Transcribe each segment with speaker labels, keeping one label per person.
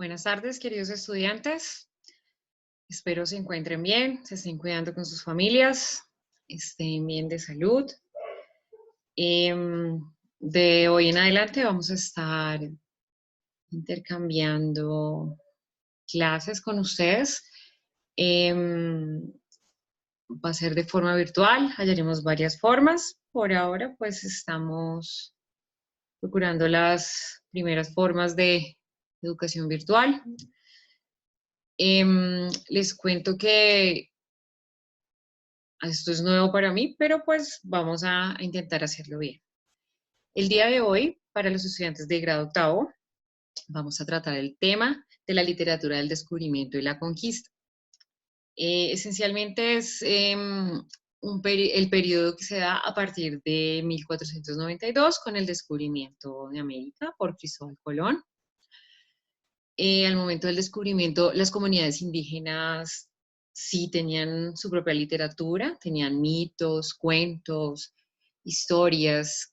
Speaker 1: Buenas tardes, queridos estudiantes. Espero se encuentren bien, se estén cuidando con sus familias, estén bien de salud. Em, de hoy en adelante vamos a estar intercambiando clases con ustedes. Em, Va a ser de forma virtual, hallaremos varias formas. Por ahora, pues estamos procurando las primeras formas de educación virtual. Les cuento que esto es nuevo para mí, pero pues vamos a intentar hacerlo bien. El día de hoy, para los estudiantes de grado octavo, vamos a tratar el tema de la literatura del descubrimiento y la conquista. Esencialmente es el periodo que se da a partir de 1492 con el descubrimiento de América por Cristóbal Colón. Al momento del descubrimiento, las comunidades indígenas sí tenían su propia literatura, tenían mitos, cuentos, historias,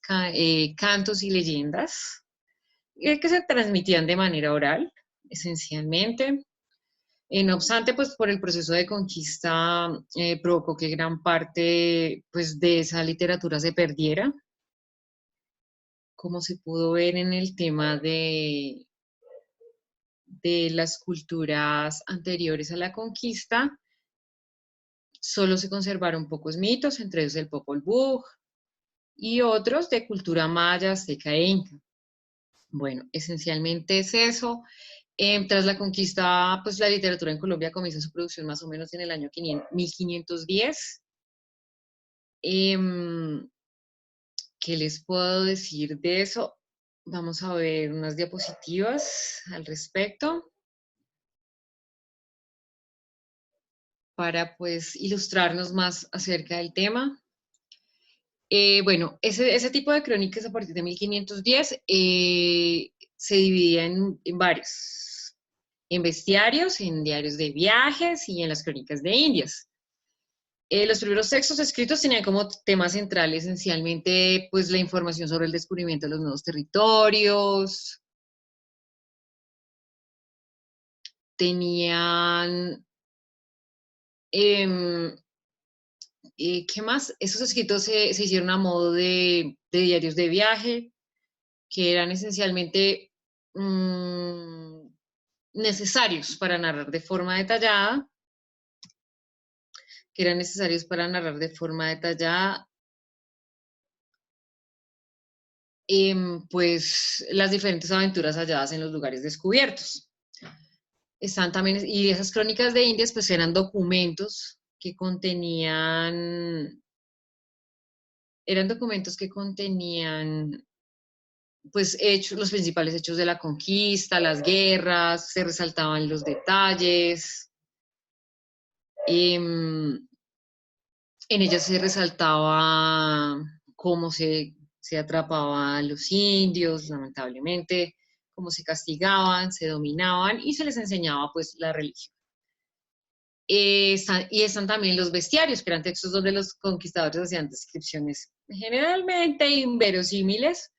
Speaker 1: cantos y leyendas que se transmitían de manera oral, esencialmente. No obstante, pues por el proceso de conquista provocó que gran parte pues, de esa literatura se perdiera, como se pudo ver en el tema de las culturas anteriores a la conquista. Solo se conservaron pocos mitos, entre ellos el Popol Vuh y otros de cultura maya, azteca e inca. Bueno, esencialmente es eso. Tras la conquista, pues la literatura en Colombia comienza su producción más o menos en el año 1510. ¿Qué les puedo decir de eso? Vamos a ver unas diapositivas al respecto para pues ilustrarnos más acerca del tema. Bueno, ese tipo de crónicas a partir de 1510 se dividía en varios, en bestiarios, en diarios de viajes y en las crónicas de Indias. Los primeros textos escritos tenían como tema central esencialmente pues la información sobre el descubrimiento de los nuevos territorios, tenían, em, ¿qué más? Esos escritos se hicieron a modo de diarios de viaje, que eran esencialmente necesarios para narrar de forma detallada, que eran necesarios para narrar de forma detallada, pues las diferentes aventuras halladas en los lugares descubiertos. Están también, y esas crónicas de Indias, pues eran documentos que contenían pues hechos, los principales hechos de la conquista, las guerras, se resaltaban los detalles. En ellas se resaltaba cómo se atrapaba a los indios, lamentablemente, cómo se castigaban, se dominaban y se les enseñaba pues la religión. Y están también los bestiarios, que eran textos donde los conquistadores hacían descripciones generalmente inverosímiles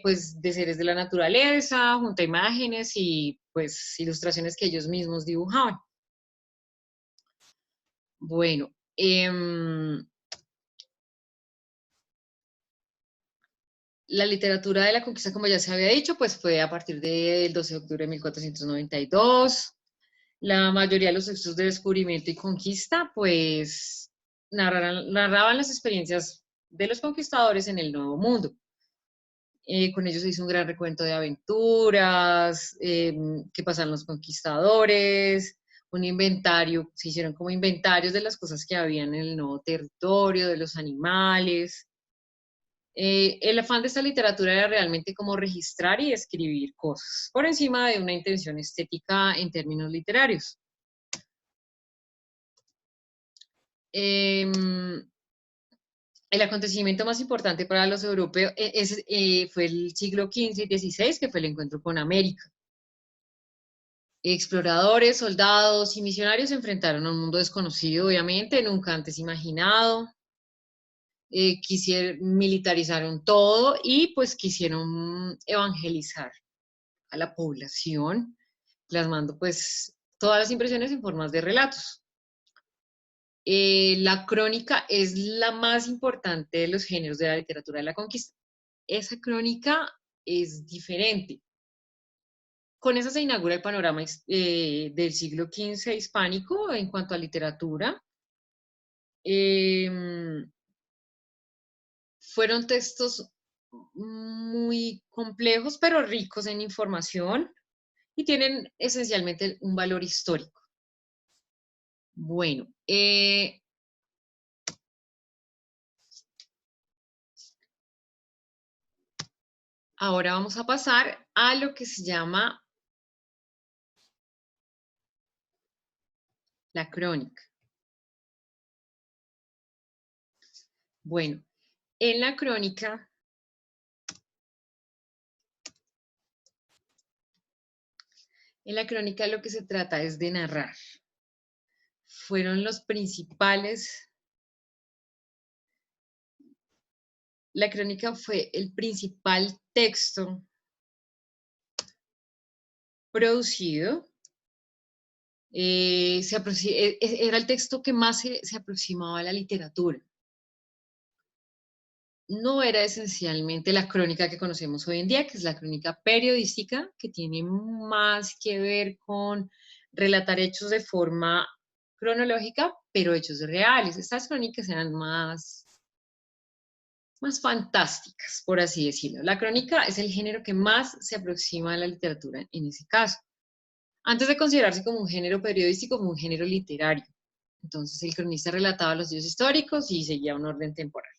Speaker 1: pues, de seres de la naturaleza, junto a imágenes y pues ilustraciones que ellos mismos dibujaban. Bueno, la literatura de la conquista, como ya se había dicho, pues fue a partir del 12 de octubre de 1492. La mayoría de los textos de descubrimiento y conquista, pues, narraban las experiencias de los conquistadores en el Nuevo Mundo. Con ellos se hizo un gran recuento de aventuras, que pasaron los conquistadores, un inventario, se hicieron como inventarios de las cosas que habían en el nuevo territorio, de los animales. El afán de esta literatura era realmente como registrar y escribir cosas, por encima de una intención estética en términos literarios. El acontecimiento más importante para los europeos fue el siglo XV y XVI, que fue el encuentro con América. Exploradores, soldados y misionarios se enfrentaron a un mundo desconocido, obviamente, nunca antes imaginado. Militarizaron todo y pues quisieron evangelizar a la población. plasmando pues todas las impresiones en formas de relatos. La crónica es la más importante de los géneros de la literatura de la conquista. Esa crónica es diferente. Con esa se inaugura el panorama del siglo XV hispánico en cuanto a literatura. Fueron textos muy complejos, pero ricos en información y tienen esencialmente un valor histórico. Bueno, ahora vamos a pasar a lo que se llama la crónica. Bueno, en la crónica lo que se trata es de narrar. Fueron los principales. La crónica fue el principal texto producido. Era el texto que más se aproximaba a la literatura. No era esencialmente la crónica que conocemos hoy en día, que es la crónica periodística, que tiene más que ver con relatar hechos de forma cronológica, pero hechos reales. Estas crónicas eran más fantásticas, por así decirlo. La crónica es el género que más se aproxima a la literatura en ese caso. Antes de considerarse como un género periodístico, como un género literario. Entonces el cronista relataba los hechos históricos y seguía un orden temporal.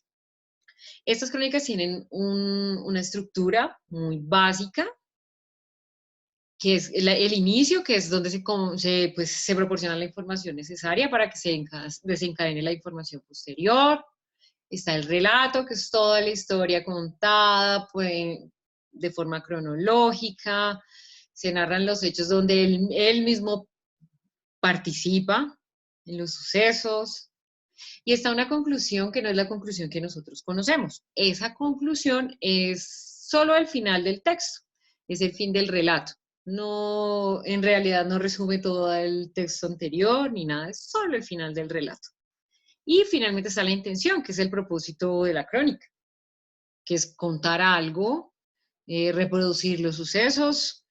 Speaker 1: Estas crónicas tienen una estructura muy básica, que es el inicio, que es donde se proporciona la información necesaria para que se desencadene la información posterior. Está el relato, que es toda la historia contada pues, de forma cronológica. Se narran los hechos donde él mismo participa en los sucesos. Y está una conclusión que no es la conclusión que nosotros conocemos. Esa conclusión es solo el final del texto, es el fin del relato. No, en realidad no resume todo el texto anterior ni nada, es solo el final del relato. Y finalmente está la intención, que es el propósito de la crónica, que es contar algo, reproducir los sucesos,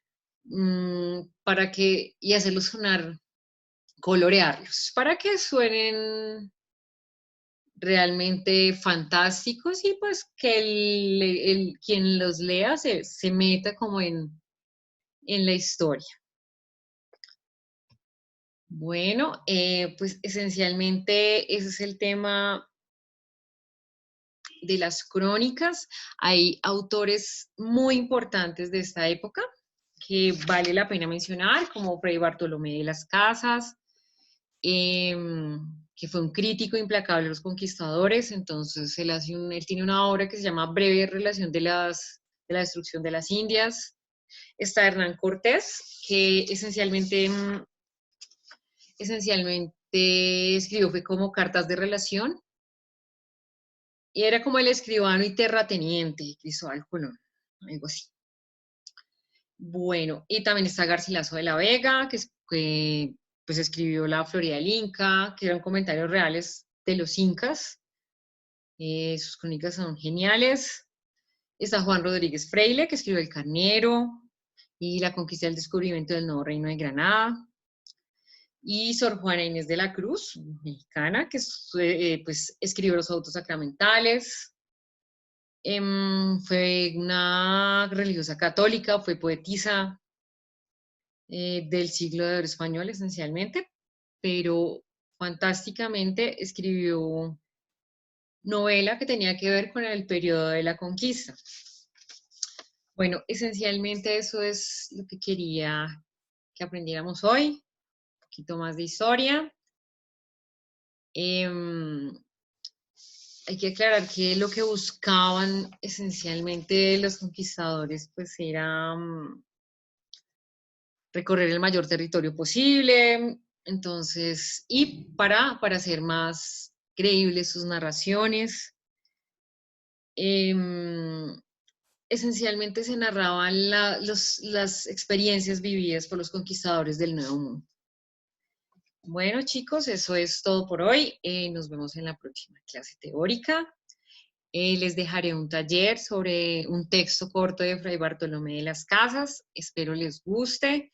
Speaker 1: y hacerlos sonar, colorearlos, para que suenen realmente fantásticos y pues que quien los lea se meta como en la historia. Bueno, pues esencialmente ese es el tema de las crónicas. Hay autores muy importantes de esta época que vale la pena mencionar, como Fray Bartolomé de las Casas, que fue un crítico implacable de los conquistadores. Entonces él tiene una obra que se llama Breve relación de la destrucción de las Indias. Está Hernán Cortés, que esencialmente escribió fue como cartas de relación, y era como el escribano y terrateniente de Cristóbal Colón, algo así. Bueno, y también está Garcilaso de la Vega, que pues escribió La Florida del Inca, que eran comentarios reales de los incas. Sus crónicas son geniales. Está Juan Rodríguez Freile, que escribió El Carnero y La conquista y el descubrimiento del nuevo reino de Granada. Y Sor Juana Inés de la Cruz, mexicana, que pues, escribió los autos sacramentales. Fue una religiosa católica, fue poetisa del siglo de oro español esencialmente, pero fantásticamente escribió novela que tenía que ver con el periodo de la conquista. Bueno, esencialmente eso es lo que quería que aprendiéramos hoy, un poquito más de historia. Hay que aclarar que lo que buscaban esencialmente los conquistadores pues era recorrer el mayor territorio posible, entonces, y para hacer más creíbles sus narraciones. esencialmente se narraban las experiencias vividas por los conquistadores del Nuevo Mundo. Bueno, chicos, eso es todo por hoy. Nos vemos en la próxima clase teórica. Les dejaré un taller sobre un texto corto de Fray Bartolomé de las Casas. Espero les guste.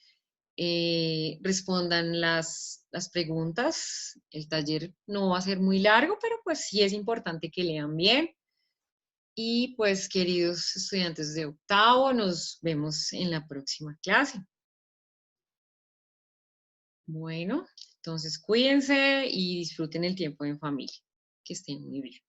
Speaker 1: Respondan las preguntas. El taller no va a ser muy largo, pero pues sí es importante que lean bien. Y pues, queridos estudiantes de octavo, nos vemos en la próxima clase. Bueno, entonces cuídense y disfruten el tiempo en familia. Que estén muy bien.